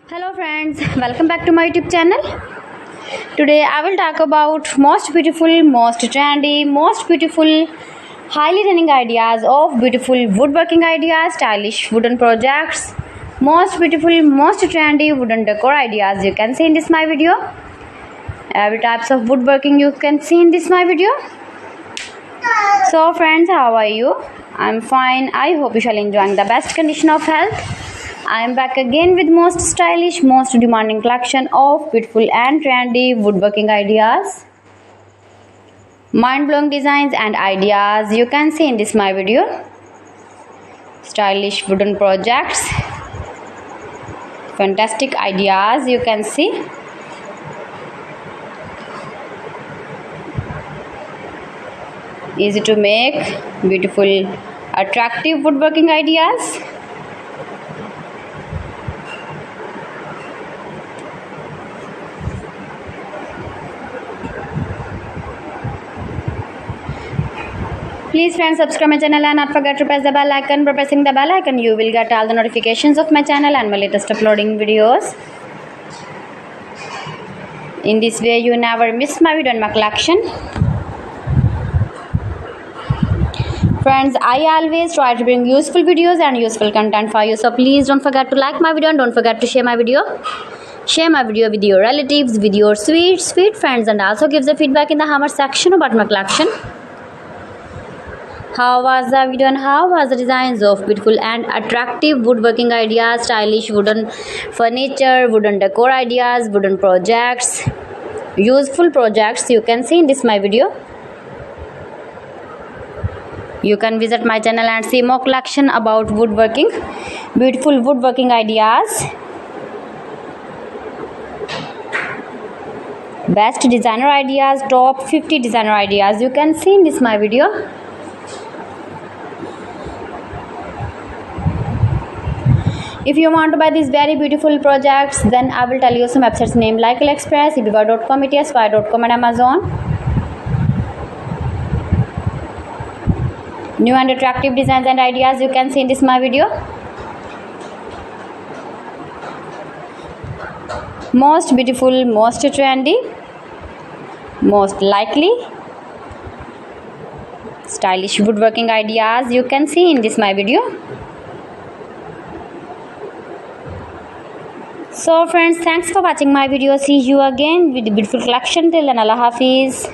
Hello friends, welcome back to my YouTube channel. Today I will talk about most beautiful, most trendy, most beautiful, highly running ideas of beautiful woodworking ideas, stylish wooden projects, most beautiful, most trendy wooden decor ideas you can see in this my video. Every types of woodworking you can see in this my video. So friends, how are you? I'm fine. I hope you shall enjoying the best condition of health. I am back again with most stylish, most demanding collection of beautiful and trendy woodworking ideas, mind-blowing designs and ideas you can see in this my video. Stylish wooden projects, fantastic ideas you can see. Easy to make, beautiful, attractive woodworking ideas. Please friends, subscribe my channel and not forget to press the bell icon. By pressing the bell icon you will get all the notifications of my channel and my latest uploading videos. In this way you never miss my video and my collection. Friends, I always try to bring useful videos and useful content for you, so please don't forget to like my video and don't forget to share my video. Share my video with your relatives, with your sweet friends, and also give the feedback in the comment section about my collection. How was the video and how was the designs of beautiful and attractive woodworking ideas, stylish wooden furniture, wooden decor ideas, wooden projects, useful projects you can see in this my video. You can visit my channel and see more collection about woodworking, beautiful woodworking ideas, best designer ideas, top 50 designer ideas you can see in this my video. If you want to buy these very beautiful projects, then I will tell you some websites name like AliExpress, eBay.com, ETSY.com and Amazon. New and attractive designs and ideas you can see in this my video. Most beautiful, most trendy, most likely, stylish woodworking ideas you can see in this my video. So friends, thanks for watching my video. See you again with the beautiful collection. Till then, Allah Hafiz.